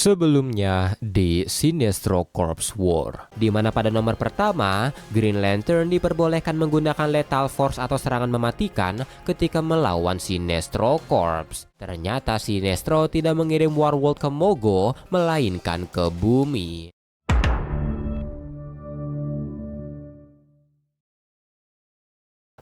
Sebelumnya di Sinestro Corps War, di mana pada nomor pertama, Green Lantern diperbolehkan menggunakan Lethal Force atau serangan mematikan ketika melawan Sinestro Corps. Ternyata Sinestro tidak mengirim Warworld ke Mogo, melainkan ke bumi.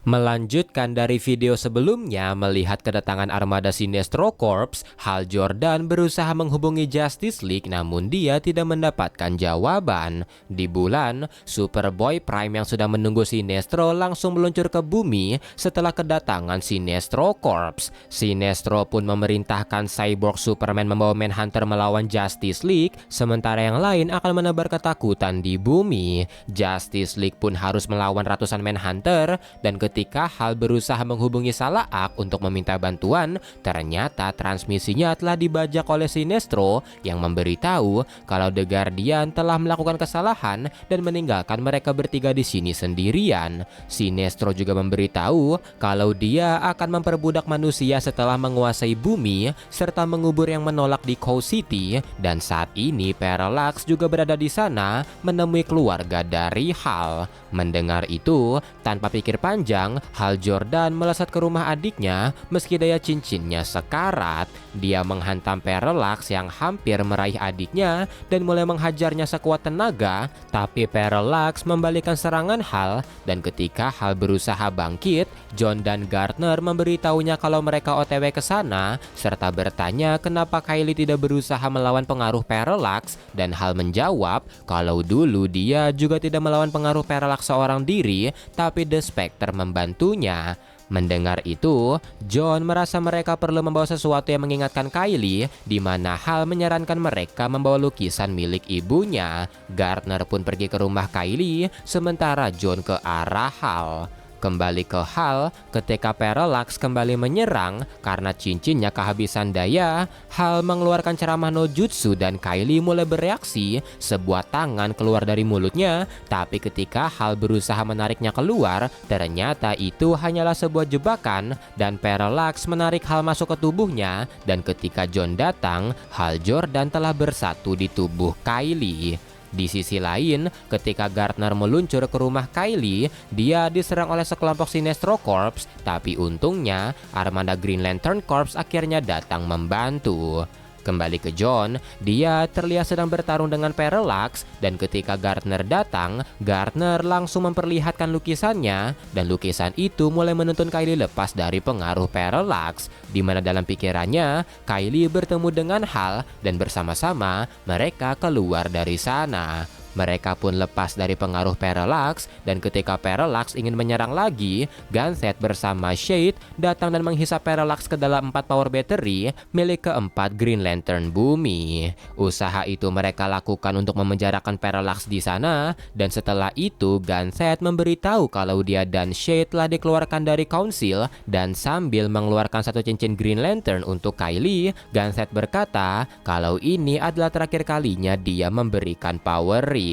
Melanjutkan dari video sebelumnya, melihat kedatangan armada Sinestro Corps, Hal Jordan berusaha menghubungi Justice League namun dia tidak mendapatkan jawaban. Di bulan, Superboy Prime yang sudah menunggu Sinestro langsung meluncur ke bumi setelah kedatangan Sinestro Corps. Sinestro pun memerintahkan Cyborg Superman membawa Manhunter melawan Justice League, sementara yang lain akan menebar ketakutan di bumi. Justice League pun harus melawan ratusan Manhunter, dan ketika Hal berusaha menghubungi Salaak untuk meminta bantuan, ternyata transmisinya telah dibajak oleh Sinestro yang memberitahu kalau The Guardian telah melakukan kesalahan dan meninggalkan mereka bertiga di sini sendirian. Sinestro juga memberitahu kalau dia akan memperbudak manusia setelah menguasai bumi serta mengubur yang menolak di Cow City, dan saat ini Parallax juga berada di sana menemui keluarga dari Hal. Mendengar itu, tanpa pikir panjang, Hal Jordan melesat ke rumah adiknya meski daya cincinnya sekarat. Dia menghantam Parallax yang hampir meraih adiknya dan mulai menghajarnya sekuat tenaga, tapi Parallax membalikan serangan Hal, dan ketika Hal berusaha bangkit, John dan Gardner memberitahunya kalau mereka OTW ke sana serta bertanya kenapa Kylie tidak berusaha melawan pengaruh Parallax, dan Hal menjawab kalau dulu dia juga tidak melawan pengaruh Parallax seorang diri, tapi The Spectre membantunya. Mendengar itu, John merasa mereka perlu membawa sesuatu yang mengingatkan Kylie, di mana Hal menyarankan mereka membawa lukisan milik ibunya. Gardner pun pergi ke rumah Kylie, sementara John ke arah Hal. Kembali ke Hal, ketika Parallax kembali menyerang karena cincinnya kehabisan daya, Hal mengeluarkan ceramah no jutsu dan Kylie mulai bereaksi. Sebuah tangan keluar dari mulutnya, tapi ketika Hal berusaha menariknya keluar, ternyata itu hanyalah sebuah jebakan dan Parallax menarik Hal masuk ke tubuhnya, dan ketika John datang, Hal Jordan telah bersatu di tubuh Kylie. Di sisi lain, ketika Gardner meluncur ke rumah Kylie, dia diserang oleh sekelompok Sinestro Corps, tapi untungnya armada Green Lantern Corps akhirnya datang membantu. Kembali ke John, dia terlihat sedang bertarung dengan Parallax, dan ketika Gardner datang, Gardner langsung memperlihatkan lukisannya, dan lukisan itu mulai menuntun Kylie lepas dari pengaruh Parallax, di mana dalam pikirannya, Kylie bertemu dengan Hal, dan bersama-sama mereka keluar dari sana. Mereka pun lepas dari pengaruh Parallax, dan ketika Parallax ingin menyerang lagi, Gunset bersama Shade datang dan menghisap Parallax ke dalam 4 power battery milik keempat Green Lantern bumi. Usaha itu mereka lakukan untuk memenjarakan Parallax di sana, dan setelah itu Gunset memberitahu kalau dia dan Shade telah dikeluarkan dari Council, dan sambil mengeluarkan satu cincin Green Lantern untuk Kylie, Gunset berkata kalau ini adalah terakhir kalinya dia memberikan power ring.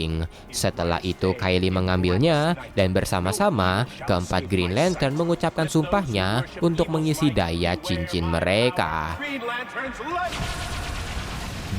Setelah itu Kylie mengambilnya, dan bersama-sama keempat Green Lantern mengucapkan sumpahnya untuk mengisi daya cincin mereka.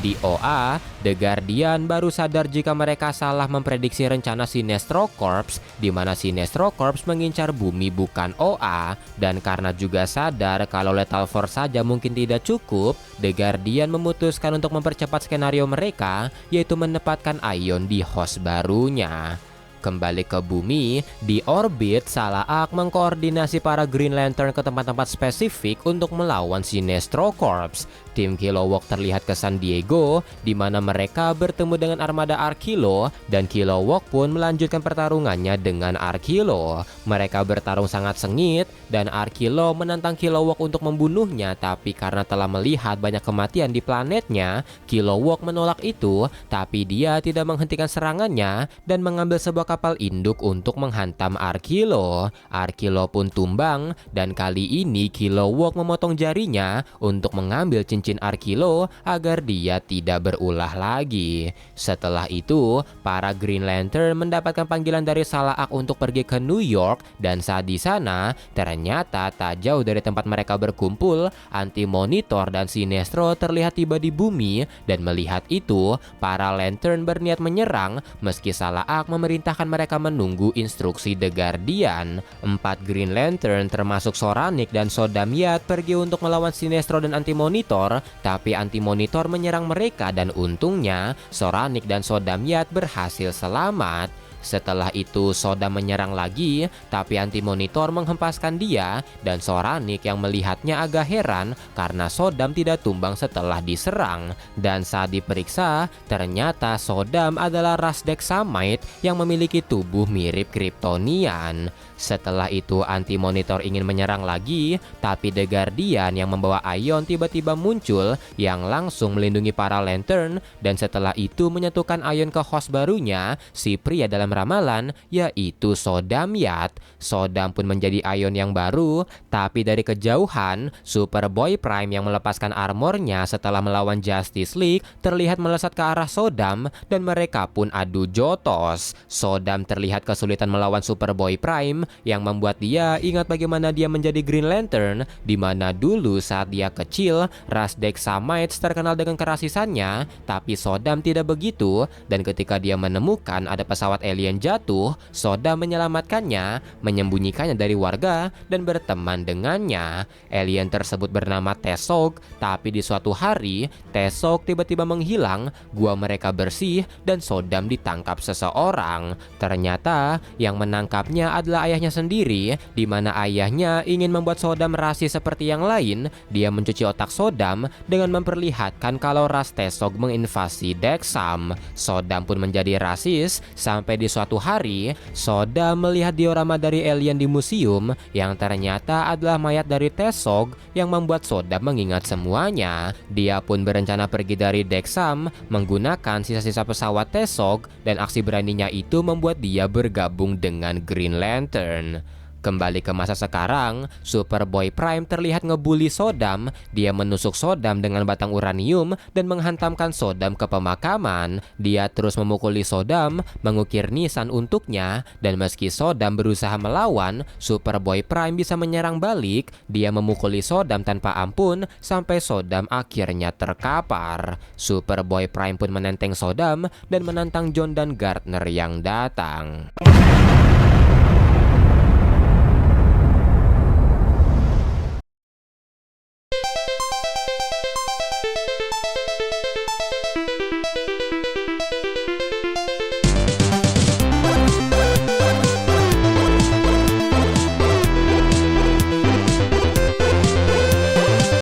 Di OA, The Guardian baru sadar jika mereka salah memprediksi rencana Sinestro Corps, di mana Sinestro Corps mengincar bumi bukan OA, dan karena juga sadar kalau Lethal Force saja mungkin tidak cukup, The Guardian memutuskan untuk mempercepat skenario mereka, yaitu menempatkan Ion di host barunya. Kembali ke bumi, di orbit, Salaak mengkoordinasi para Green Lantern ke tempat-tempat spesifik untuk melawan Sinestro Corps. Tim Kilowog terlihat ke San Diego, di mana mereka bertemu dengan armada Arkilo, dan Kilowog pun melanjutkan pertarungannya dengan Arkilo. Mereka bertarung sangat sengit, dan Arkilo menantang Kilowog untuk membunuhnya, tapi karena telah melihat banyak kematian di planetnya, Kilowog menolak itu, tapi dia tidak menghentikan serangannya dan mengambil sebuah kapal induk untuk menghantam Arkilo. Arkilo pun tumbang, dan kali ini Kilowog memotong jarinya untuk mengambil cincin cincin Arkilo agar dia tidak berulah lagi. Setelah itu, para Green Lantern mendapatkan panggilan dari Salaak untuk pergi ke New York, dan saat di sana, ternyata tak jauh dari tempat mereka berkumpul, Anti-Monitor dan Sinestro terlihat tiba di bumi, dan melihat itu, para Lantern berniat menyerang meski Salaak memerintahkan mereka menunggu instruksi The Guardian. 4 Green Lantern termasuk Soranik dan Sodamyat pergi untuk melawan Sinestro dan Anti-Monitor, tapi Anti-Monitor menyerang mereka dan untungnya Soranik dan Sodamyat berhasil selamat. Setelah itu Sodam menyerang lagi, tapi Anti-Monitor menghempaskan dia, dan Soranik yang melihatnya agak heran karena Sodam tidak tumbang setelah diserang. Dan saat diperiksa, ternyata Sodam adalah ras Dexamite yang memiliki tubuh mirip Kryptonian. Setelah itu Anti-Monitor ingin menyerang lagi, tapi The Guardian yang membawa Ion tiba-tiba muncul yang langsung melindungi para Lantern, dan setelah itu menyatukan Ion ke host barunya, si pria dalam ramalan, yaitu Sodamyat. Sodam pun menjadi Ion yang baru, tapi dari kejauhan, Superboy Prime yang melepaskan armornya setelah melawan Justice League terlihat melesat ke arah Sodam, dan mereka pun adu jotos. Sodam terlihat kesulitan melawan Superboy Prime, yang membuat dia ingat bagaimana dia menjadi Green Lantern, di mana dulu saat dia kecil, ras Dexamites terkenal dengan kerasisannya, tapi Sodam tidak begitu, dan ketika dia menemukan ada pesawat alien jatuh, Sodam menyelamatkannya, menyembunyikannya dari warga, dan berteman dengannya. Alien tersebut bernama Tesog, tapi di suatu hari, Tesog tiba-tiba menghilang, gua mereka bersih, dan Sodam ditangkap seseorang. Ternyata, yang menangkapnya adalah ayahnya sendiri, di mana ayahnya ingin membuat Sodam rasis seperti yang lain. Dia mencuci otak Sodam dengan memperlihatkan kalau ras Tesog menginvasi Dexam. Sodam pun menjadi rasis sampai di suatu hari Sodam melihat diorama dari alien di museum yang ternyata adalah mayat dari Tesog, yang membuat Sodam mengingat semuanya. Dia pun berencana pergi dari Dexam menggunakan sisa-sisa pesawat Tesog, dan aksi beraninya itu membuat dia bergabung dengan Green Lantern. Kembali ke masa sekarang, Superboy Prime terlihat ngebully Sodam. Dia menusuk Sodam dengan batang uranium dan menghantamkan Sodam ke pemakaman. Dia terus memukuli Sodam, mengukir nisan untuknya, dan meski Sodam berusaha melawan, Superboy Prime bisa menyerang balik. Dia memukuli Sodam tanpa ampun sampai Sodam akhirnya terkapar. Superboy Prime pun menenteng Sodam dan menantang John dan Gardner yang datang.